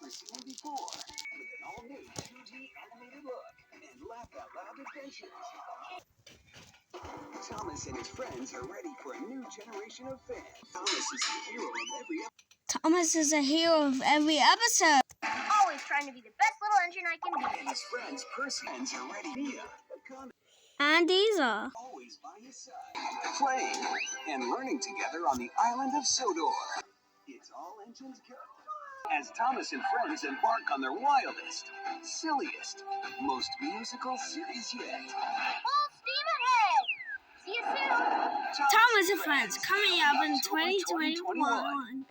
never seen before, with an all-new 2D animated look and laugh-out-loud adventures. Thomas and his friends are ready for a new generation of fans. Thomas is the hero of every episode. Thomas is a hero of every episode. Always trying to be the best little engine I can be. And his friends, Percy, are ready. Mia, the comic, And Diesel. always by his side, playing and learning together on the island of Sodor. It's all engines go. As Thomas and friends embark on their wildest, silliest, most musical series yet. Full steam ahead! See you soon! Thomas and Friends coming up in 2021.